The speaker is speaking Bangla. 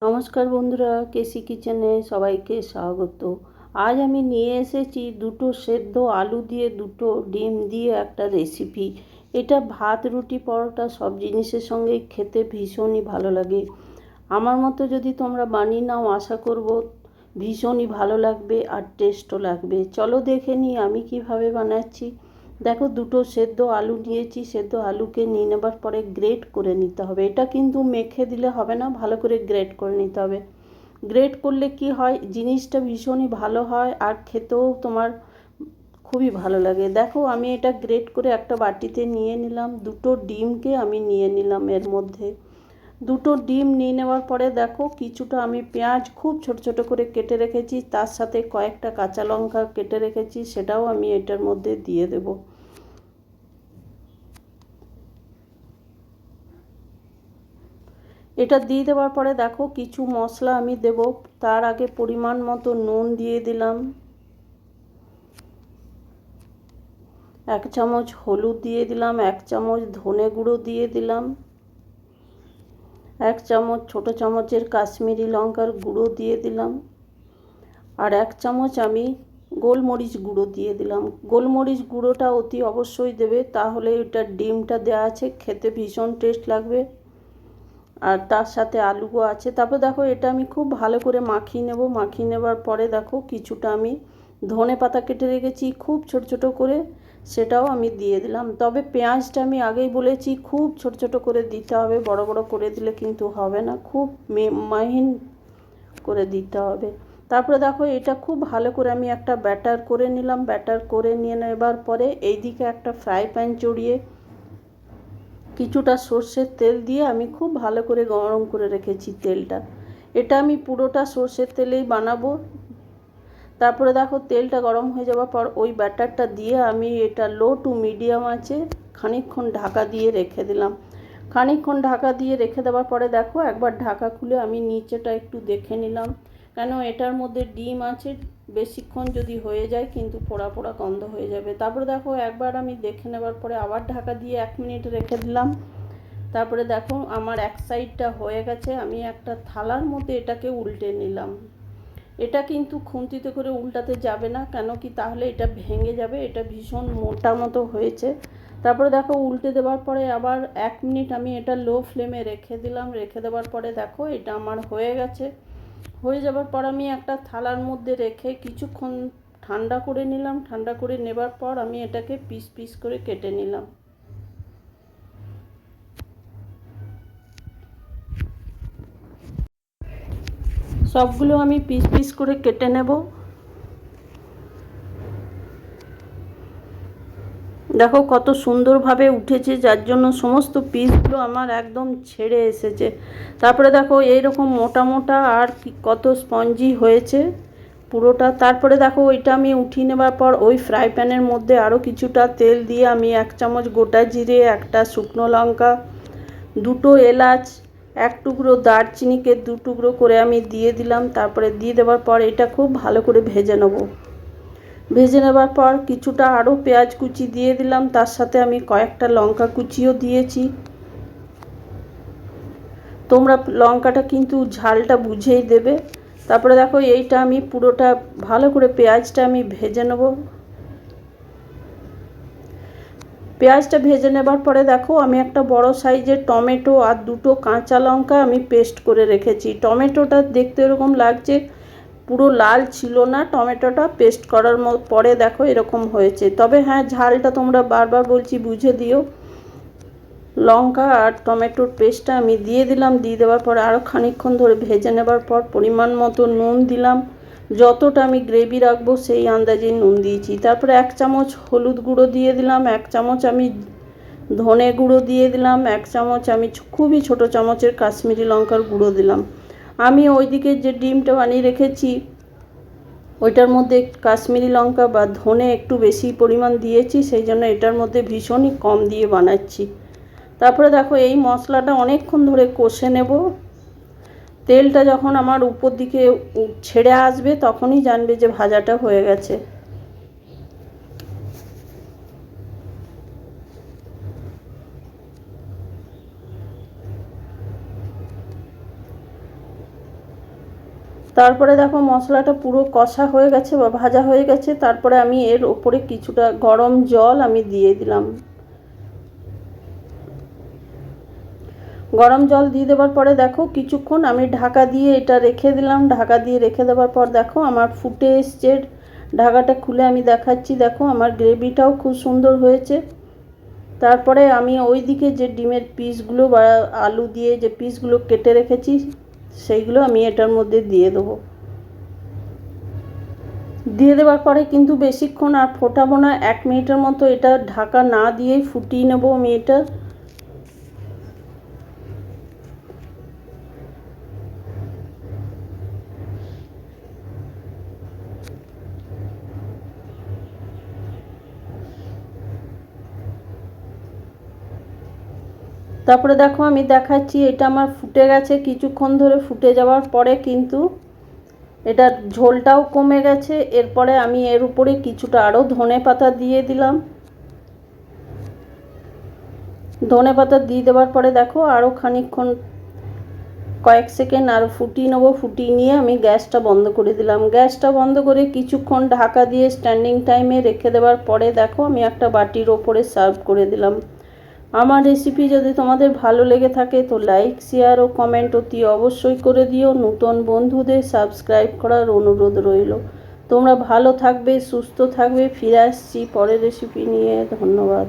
নমস্কার বন্ধুরা, কেসি কিচেনে সবাইকে স্বাগত। আজ আমি নিয়ে এসেছি দুটো সেদ্ধ আলু দিয়ে দুটো ডিম দিয়ে একটা রেসিপি। এটা ভাত, রুটি, পরোটা সব জিনিসের সঙ্গে খেতে ভীষণই ভালো লাগে। আমার মতো যদি তোমরা বানিয়ে নাও, আশা করব ভীষণই ভালো লাগবে আর টেস্টও লাগবে। চলো দেখে নিই আমি কিভাবে বানাচ্ছি। দেখো, দুটো সেদ্ধ আলু নিয়েছি। সেদ্ধ আলুকে নিয়ে নেবার পরে গ্রেট করে নিতে হবে। এটা কিন্তু মেখে দিলে হবে না, ভালো করে গ্রেট করে নিতে হবে। গ্রেট করলে কি হয়, জিনিসটা ভীষণই ভালো হয় আর খেতেও তোমার খুবই ভালো লাগে। দেখো, আমি এটা গ্রেট করে একটা বাটিতে নিয়ে নিলাম। দুটো ডিমকে আমি নিয়ে নিলাম। এর মধ্যে দুটো ডিম নিয়ে নেওয়ার পরে দেখো, কিছুটা আমি পেঁয়াজ খুব ছোট ছোট করে কেটে রেখেছি, তার সাথে কয়েকটা কাঁচা লঙ্কা কেটে রেখেছি, সেটাও আমি এটার মধ্যে দিয়ে দেব। এটা দিয়ে দেওয়ার পরে দেখো, কিছু মশলা আমি দেব। তার আগে পরিমাণ মতো নুন দিয়ে দিলাম, 1 চামচ হলুদ দিয়ে দিলাম, 1 চামচ ধনে গুঁড়ো দিয়ে দিলাম, 1 চামচ ছোটো চামচের কাশ্মীরি লঙ্কার গুঁড়ো দিয়ে দিলাম, আর 1 চামচ আমি গোলমরিচ গুঁড়ো দিয়ে দিলাম। গোলমরিচ গুঁড়োটা অতি অবশ্যই দেবে, তাহলে এটা ডিমটা দেওয়া আছে, খেতে ভীষণ টেস্ট লাগবে। আর তার সাথে আলুও আছে। তারপর দেখো, এটা আমি খুব ভালো করে মাখিয়ে নেব। মাখিয়ে নেবার পরে দেখো, কিছুটা আমি ধনে পাতা কেটে রেখেছি খুব ছোট ছোট করে, সেটাও আমি দিয়ে দিলাম। তবে পেঁয়াজটা আমি আগেই বলেছি খুব ছোট ছোট করে দিতে হবে, বড় বড় করে দিলে কিন্তু হবে না, খুব মিহিন করে দিতে হবে। তারপরে দেখো, এটা খুব ভালো করে আমি একটা ব্যাটার করে নিলাম। ব্যাটার করে নিয়ে নেবার পরে এইদিকে একটা ফ্রাই প্যান চড়িয়ে কিছুটা সর্ষের তেল দিয়ে আমি খুব ভালো করে গরম করে রেখেছি তেলটা। এটা আমি পুরোটা সর্ষের তেলেই বানাবো। তারপরে দেখো, তেলটা গরম হয়ে যাওয়ার পর ওই ব্যাটারটা দিয়ে আমি এটা লো টু মিডিয়াম আঁচে খানিকক্ষণ ঢাকা দিয়ে রেখে দিলাম। খানিকক্ষণ ঢাকা দিয়ে রেখে দেওয়ার পরে দেখো, একবার ঢাকা খুলে আমি নিচেটা একটু দেখে নিলাম, কেন এটার মধ্যে ডিম আছে, বেশিক্ষণ যদি হয়ে যায় কিন্তু পোড়া পোড়া গন্ধ হয়ে যাবে। তারপরে দেখো, একবার আমি দেখে নেবার পরে আবার ঢাকা দিয়ে 1 মিনিট রেখে দিলাম। তারপরে দেখো, আমার এক সাইডটা হয়ে গেছে। আমি একটা থালার মধ্যে এটাকে উল্টে নিলাম। এটা কিন্তু খুন্তিতে করে উল্টাতে যাবে না, কেন কি তাহলে এটা ভেঙে যাবে। এটা ভীষণ মোটা মতো হয়েছে। তারপরে দেখো, উল্টে দেওয়ার পরে আবার 1 মিনিট আমি এটা লো ফ্লেমে রেখে দিলাম। রেখে দেওয়ার পরে দেখো, এটা আমার হয়ে গেছে। হয়ে যাবার পর আমি একটা থালার মধ্যে রেখে কিছুক্ষণ ঠান্ডা করে নিলাম। ঠান্ডা করে নেবার পর আমি এটাকে পিস পিস করে কেটে নিলাম। সবগুলো আমি পিস পিস করে কেটে নেব। দেখো কত সুন্দরভাবে উঠেছে, যার জন্য সমস্ত পিসগুলো আমার একদম ছেড়ে এসেছে। তারপরে দেখো, এইরকম মোটা মোটা আর কত স্পঞ্জি হয়েছে পুরোটা। তারপরে দেখো, ওইটা আমি উঠিয়ে নেবার পর ওই ফ্রাই প্যানের মধ্যে আরও কিছুটা তেল দিয়ে আমি 1 চামচ গোটা জিরে, একটা শুকনো লঙ্কা, দুটো এলাচ, 1 টুকরো দারচিনিকে 2 টুকরো করে আমি দিয়ে দিলাম। তারপরে দিয়ে দেওয়ার পর এটা খুব ভালো করে ভেজে নেব। ভেজে নেবার পর কিছুটা আরও পেঁয়াজ কুচি দিয়ে দিলাম, তার সাথে আমি কয়েকটা লঙ্কা কুচিও দিয়েছি। তোমরা লঙ্কাটা কিন্তু ঝালটা বুঝেই দেবে। তারপরে দেখো, এইটা আমি পুরোটা ভালো করে পেঁয়াজটা আমি ভেজে নেব। পেঁয়াজটা ভেজে নেবার পরে দেখো, আমি একটা বড় সাইজের টমেটো আর দুটো কাঁচা লঙ্কা আমি পেস্ট করে রেখেছি। টমেটোটা দেখতে এরকম লাগছে, পুরো লাল ছিল না। টমেটোটা পেস্ট করার পরে দেখো এরকম হয়েছে। তবে হ্যাঁ, ঝালটা তোমরা বারবার বলছি বুঝে দিও। লঙ্কা আর টমেটোর পেস্টটা আমি দিয়ে দিলাম। দিয়ে দেওয়ার পর আরও খানিকক্ষণ ধরে ভেজে নেবার পর পরিমাণ মতো নুন দিলাম। যতটা আমি গ্রেভি রাখবো সেই আন্দাজে নুন দিয়েছি। তারপরে 1 চামচ হলুদ গুঁড়ো দিয়ে দিলাম, 1 চামচ আমি ধনে গুঁড়ো দিয়ে দিলাম, 1 চামচ আমি খুবই ছোটো চামচের কাশ্মীরি লঙ্কার গুঁড়ো দিলাম। আমি ওইদিকে যে ডিমটা বানিয়ে রেখেছি ওইটার মধ্যে কাশ্মীরি লঙ্কা বা ধনে একটু বেশি পরিমাণ দিয়েছি, সেই জন্য এটার মধ্যে ভীষণই কম দিয়ে বানাচ্ছি। তারপরে দেখো, এই মশলাটা অনেকক্ষণ ধরে কষে নেব। তেলটা যখন আমার উপর দিকে ছেড়ে আসবে তখনই জানবে যে ভাজাটা হয়ে গেছে। তারপরে দেখো মশলাটা পুরো কষা হয়ে গেছে বা ভাজা হয়ে গেছে। তারপরে আমি এর ওপরে কিছুটা গরম জল আমি দিয়ে দিলাম। গরম জল দিয়ে দেওয়ার পরে দেখো কিছুক্ষণ আমি ঢাকা দিয়ে এটা রেখে দিলাম। ঢাকা দিয়ে রেখে দেওয়ার পর দেখো আমার ফুটে এসছে। ঢাকাটা খুলে আমি দেখাচ্ছি, দেখো আমার গ্রেভিটাও খুব সুন্দর হয়েছে। তারপরে আমি ওই দিকে যে ডিমের পিসগুলো বা আলু দিয়ে যে পিসগুলো কেটে রেখেছি সেইগুলো আমি এটার মধ্যে দিয়ে দেবো। দিয়ে দেওয়ার পরে কিন্তু বেশিক্ষণ আর ফোটাবো না, 1 মিনিটের মতো এটা ঢাকা না দিয়েই ফুটিয়ে নেবো আমি এটা। তারপরে দেখো আমি দেখাচ্ছি, এটা আমার ফুটে গেছে। কিছুক্ষণ ধরে ফুটে যাওয়ার পরে কিন্তু এটার ঝোলটাও কমে গেছে। এরপরে আমি এর উপরে কিছুটা আরও ধনে পাতা দিয়ে দিলাম। ধনে পাতা দিয়ে দেওয়ার পরে দেখো আরও খানিকক্ষণ কয়েক সেকেন্ড আরও ফুটিয়ে নেবো। ফুটিয়ে নিয়ে আমি গ্যাসটা বন্ধ করে দিলাম। গ্যাসটা বন্ধ করে কিছুক্ষণ ঢাকা দিয়ে স্ট্যান্ডিং টাইমে রেখে দেওয়ার পরে দেখো আমি একটা বাটির ওপরে সার্ভ করে দিলাম। আমার রেসিপি যদি তোমাদের ভালো লেগে থাকে তো লাইক, শেয়ার ও কমেন্ট অতি অবশ্যই করে দিও। নতুন বন্ধুদের সাবস্ক্রাইব করার অনুরোধ রইল। তোমরা ভালো থাকবে, সুস্থ থাকবে। ফিরে আসছি পরের রেসিপি নিয়ে। ধন্যবাদ।